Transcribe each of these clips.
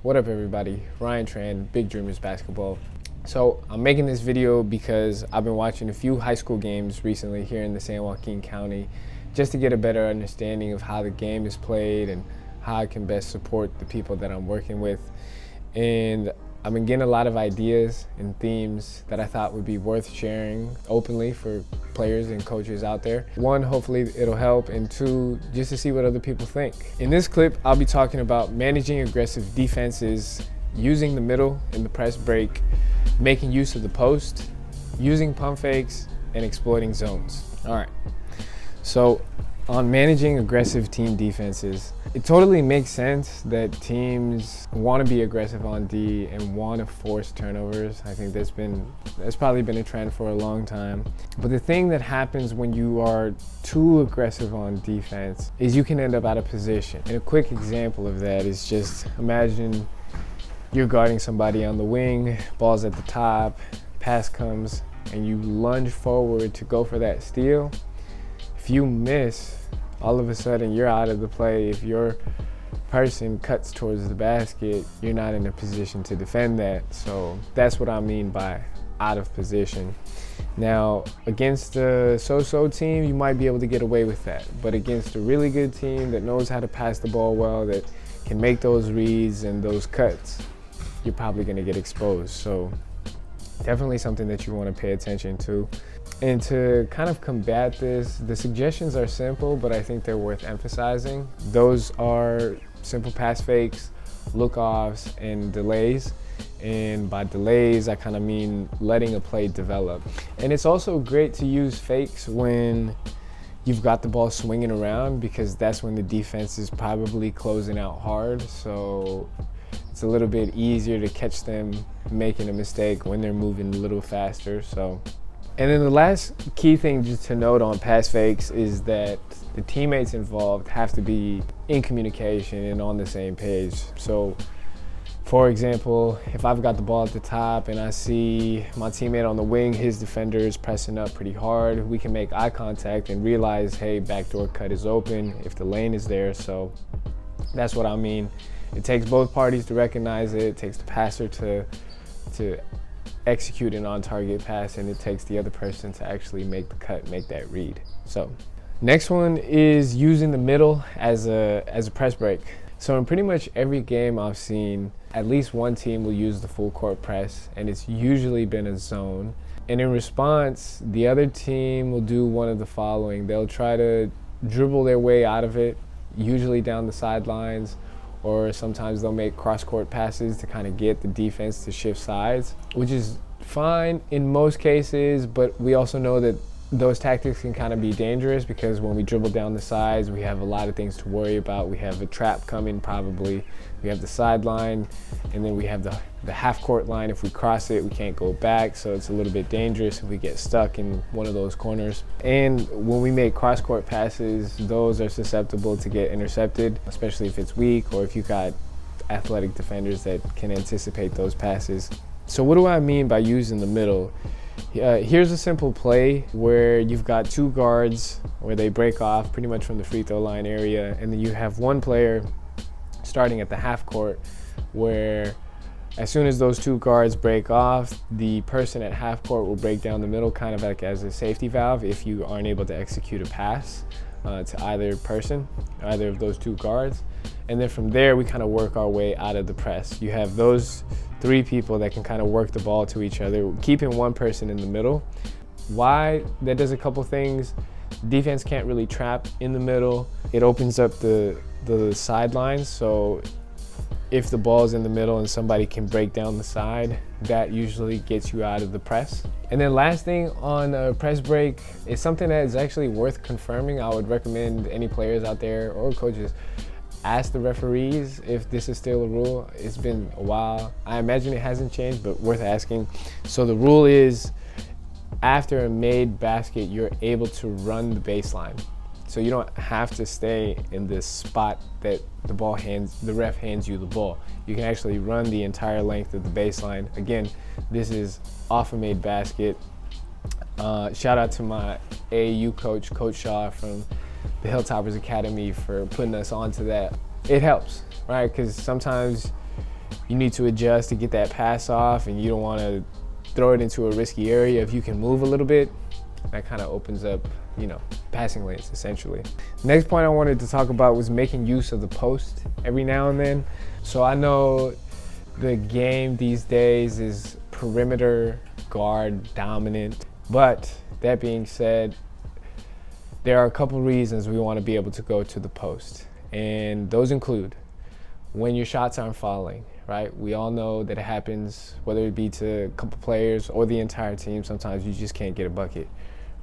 What up everybody, Ryan Tran, Big Dreamers Basketball. So I'm making this video because I've been watching a few high school games recently here in the San Joaquin County just to get a better understanding of how the game is played and how I can best support the people that I'm working with. And I've been getting a lot of ideas and themes that I thought would be worth sharing openly for players and coaches out there. One, hopefully it'll help, and two, just to see what other people think. In this clip, I'll be talking about managing aggressive defenses, using the middle in the press break, making use of the post, using pump fakes, and exploiting zones. All right, so on managing aggressive team defenses, it totally makes sense that teams want to be aggressive on D and want to force turnovers. I think that's probably been a trend for a long time. But the thing that happens when you are too aggressive on defense is you can end up out of position. And a quick example of that is just imagine you're guarding somebody on the wing, ball's at the top, pass comes, and you lunge forward to go for that steal. If you miss, all of a sudden you're out of the play. If your person cuts towards the basket, you're not in a position to defend that. So that's what I mean by out of position. Now, against a so-so team, you might be able to get away with that. But against a really good team that knows how to pass the ball well, that can make those reads and those cuts, you're probably going to get exposed. So definitely something that you want to pay attention to. And to kind of combat this, the suggestions are simple, but I think they're worth emphasizing. Those are simple pass fakes, look-offs, and delays. And by delays, I kind of mean letting a play develop. And it's also great to use fakes when you've got the ball swinging around, because that's when the defense is probably closing out hard. So it's a little bit easier to catch them making a mistake when they're moving a little faster. And then the last key thing just to note on pass fakes is that the teammates involved have to be in communication and on the same page. So, for example, if I've got the ball at the top and I see my teammate on the wing, his defender is pressing up pretty hard, we can make eye contact and realize, hey, backdoor cut is open if the lane is there. So that's what I mean. It takes both parties to recognize it. It takes the passer to execute an on-target pass, and it takes the other person to actually make the cut, make that read. So next one is using the middle as a press break. So in pretty much every game I've seen, at least one team will use the full court press, and it's usually been a zone. And in response, the other team will do one of the following. They'll try to dribble their way out of it, usually down the sidelines, or sometimes they'll make cross-court passes to kind of get the defense to shift sides, which is fine in most cases, but we also know that those tactics can kind of be dangerous, because when we dribble down the sides, we have a lot of things to worry about. We have a trap coming probably, we have the sideline, and then we have the half-court line. If we cross it, we can't go back, so it's a little bit dangerous if we get stuck in one of those corners. And when we make cross-court passes, those are susceptible to get intercepted, especially if it's weak or if you've got athletic defenders that can anticipate those passes. So what do I mean by using the middle? Here's a simple play where you've got two guards where they break off pretty much from the free throw line area, and then you have one player starting at the half court where as soon as those two guards break off, the person at half court will break down the middle, kind of like as a safety valve if you aren't able to execute a pass to either person, either of those two guards. And then from there, we kind of work our way out of the press. You have those three people that can kind of work the ball to each other, keeping one person in the middle. Why? That does a couple things. Defense can't really trap in the middle. It opens up the sidelines, so if the ball is in the middle and somebody can break down the side, that usually gets you out of the press. And then last thing on a press break is something that is actually worth confirming. I would recommend any players out there or coaches ask the referees if this is still a rule. It's been a while. I imagine it hasn't changed, but worth asking. So the rule is after a made basket, you're able to run the baseline. So you don't have to stay in this spot that the ref hands you the ball. You can actually run the entire length of the baseline. Again, this is off a made basket. Shout out to my AAU coach, Coach Shaw from the Hilltoppers Academy, for putting us onto that. It helps, right? Because sometimes you need to adjust to get that pass off and you don't want to throw it into a risky area. If you can move a little bit, that kind of opens up, passing lanes essentially. Next point I wanted to talk about was making use of the post every now and then. So I know the game these days is perimeter guard dominant, but that being said, there are a couple reasons we want to be able to go to the post, and those include when your shots aren't falling, right? We all know that it happens, whether it be to a couple players or the entire team. Sometimes you just can't get a bucket,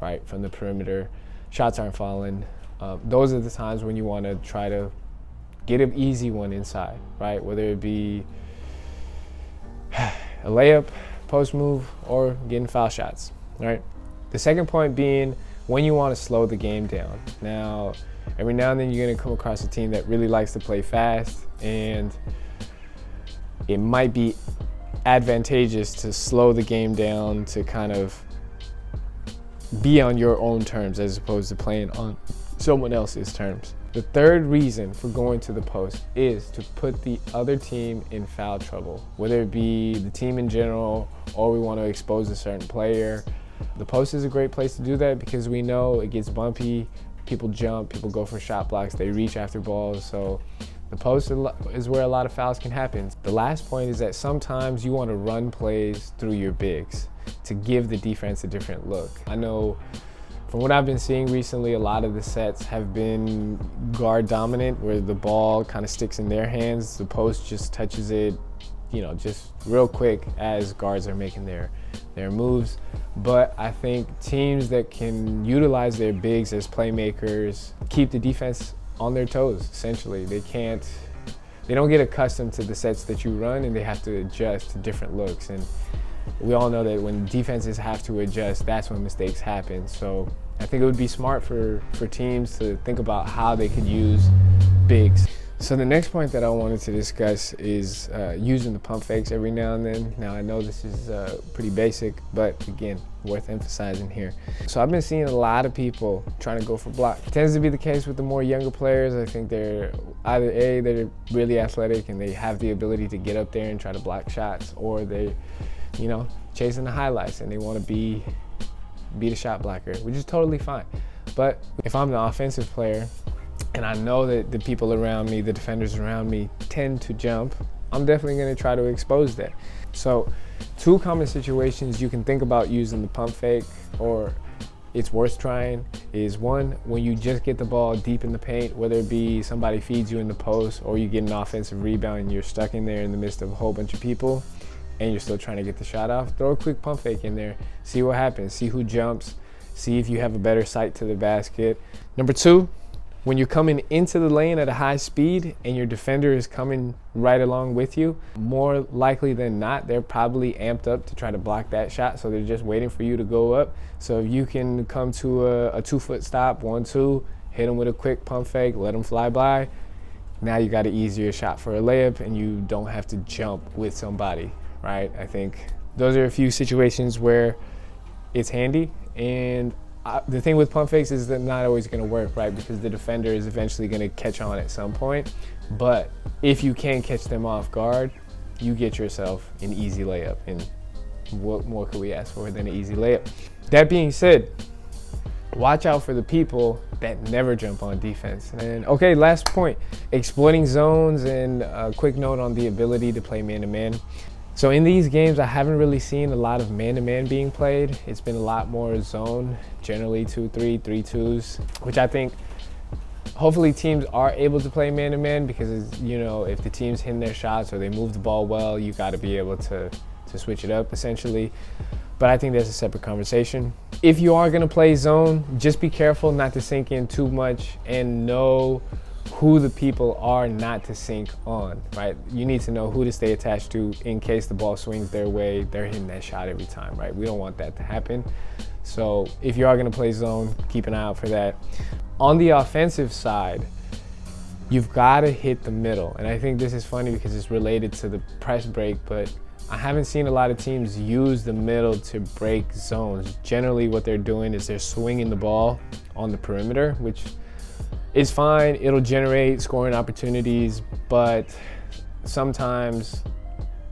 right, from the perimeter. Shots aren't falling. Those are the times when you want to try to get an easy one inside, right? Whether it be a layup, post move, or getting foul shots, right? The second point being when you want to slow the game down. Now, every now and then you're going to come across a team that really likes to play fast, and it might be advantageous to slow the game down to kind of be on your own terms as opposed to playing on someone else's terms. The third reason for going to the post is to put the other team in foul trouble, whether it be the team in general or we want to expose a certain player. The post is a great place to do that because we know it gets bumpy, people jump, people go for shot blocks, they reach after balls, so the post is where a lot of fouls can happen. The last point is that sometimes you want to run plays through your bigs to give the defense a different look. I know from what I've been seeing recently, a lot of the sets have been guard dominant, where the ball kind of sticks in their hands, the post just touches it, just real quick as guards are making their moves. But I think teams that can utilize their bigs as playmakers keep the defense on their toes, essentially. They don't get accustomed to the sets that you run, and they have to adjust to different looks. And we all know that when defenses have to adjust, that's when mistakes happen. So I think it would be smart for teams to think about how they could use bigs. So the next point that I wanted to discuss is using the pump fakes every now and then. Now I know this is pretty basic, but again, worth emphasizing here. So I've been seeing a lot of people trying to go for block. It tends to be the case with the more younger players. I think they're either they're really athletic and they have the ability to get up there and try to block shots, or they, chasing the highlights and they want to be the shot blocker, which is totally fine. But if I'm the offensive player and I know that the people around me, the defenders around me, tend to jump, I'm definitely going to try to expose that. So 2 common situations you can think about using the pump fake, or it's worth trying, is one, when you just get the ball deep in the paint, whether it be somebody feeds you in the post or you get an offensive rebound and you're stuck in there in the midst of a whole bunch of people and you're still trying to get the shot off, throw a quick pump fake in there, see what happens, see who jumps, see if you have a better sight to the basket. Number 2, when you're coming into the lane at a high speed and your defender is coming right along with you, more likely than not, they're probably amped up to try to block that shot, so they're just waiting for you to go up. So if you can come to a 2-foot stop, 1-2, hit them with a quick pump fake, let them fly by, now you got an easier shot for a layup and you don't have to jump with somebody, right? I think those are a few situations where it's handy, and the thing with pump fakes is they're not always going to work, right? Because the defender is eventually going to catch on at some point. But if you can catch them off guard, you get yourself an easy layup. And what more could we ask for than an easy layup? That being said, watch out for the people that never jump on defense. And okay, last point, exploiting zones, and a quick note on the ability to play man-to-man. So in these games, I haven't really seen a lot of man-to-man being played. It's been a lot more zone, generally 2-3, 3-2s, which I think hopefully teams are able to play man-to-man, because if the team's hitting their shots or they move the ball well, you got to be able to switch it up essentially. But I think that's a separate conversation. If you are going to play zone, just be careful not to sink in too much and know who the people are not to sink on, right? You need to know who to stay attached to in case the ball swings their way, they're hitting that shot every time, right? We don't want that to happen. So if you are going to play zone, keep an eye out for that. On the offensive side, you've got to hit the middle. And I think this is funny because it's related to the press break, but I haven't seen a lot of teams use the middle to break zones. Generally what they're doing is they're swinging the ball on the perimeter, which is fine. It'll generate scoring opportunities, but sometimes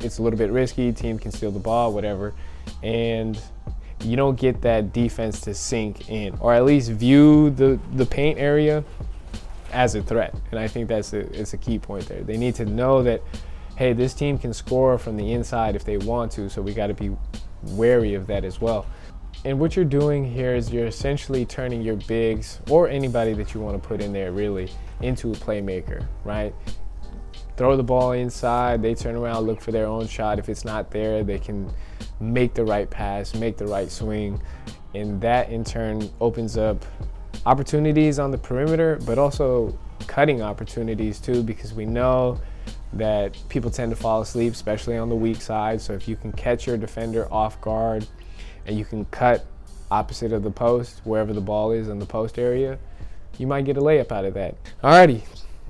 it's a little bit risky, team can steal the ball, whatever, and you don't get that defense to sink in, or at least view the paint area as a threat. And I think it's a key point there. They need to know that, hey, this team can score from the inside if they want to, so we got to be wary of that as well. And what you're doing here is you're essentially turning your bigs, or anybody that you want to put in there really, into a playmaker, right? Throw the ball inside, they turn around, look for their own shot. If it's not there, they can make the right pass, make the right swing, and that in turn opens up opportunities on the perimeter, but also cutting opportunities too, because we know that people tend to fall asleep, especially on the weak side. So if you can catch your defender off guard and you can cut opposite of the post, wherever the ball is in the post area, you might get a layup out of that. Alrighty,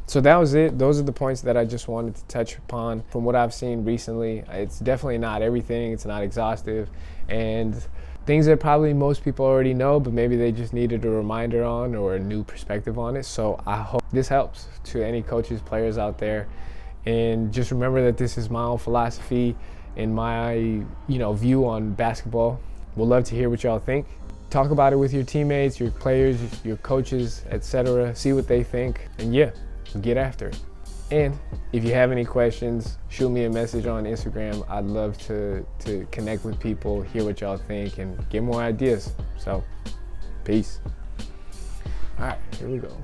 so that was it. Those are the points that I just wanted to touch upon from what I've seen recently. It's definitely not everything, it's not exhaustive, and things that probably most people already know, but maybe they just needed a reminder on or a new perspective on it. So I hope this helps to any coaches, players out there. And just remember that this is my own philosophy and my view on basketball. We'll love to hear what y'all think. Talk about it with your teammates, your players, your coaches, etc. See what they think, and yeah, get after it. And if you have any questions, shoot me a message on Instagram. I'd love to connect with people, hear what y'all think, and get more ideas. So, peace. All right, here we go.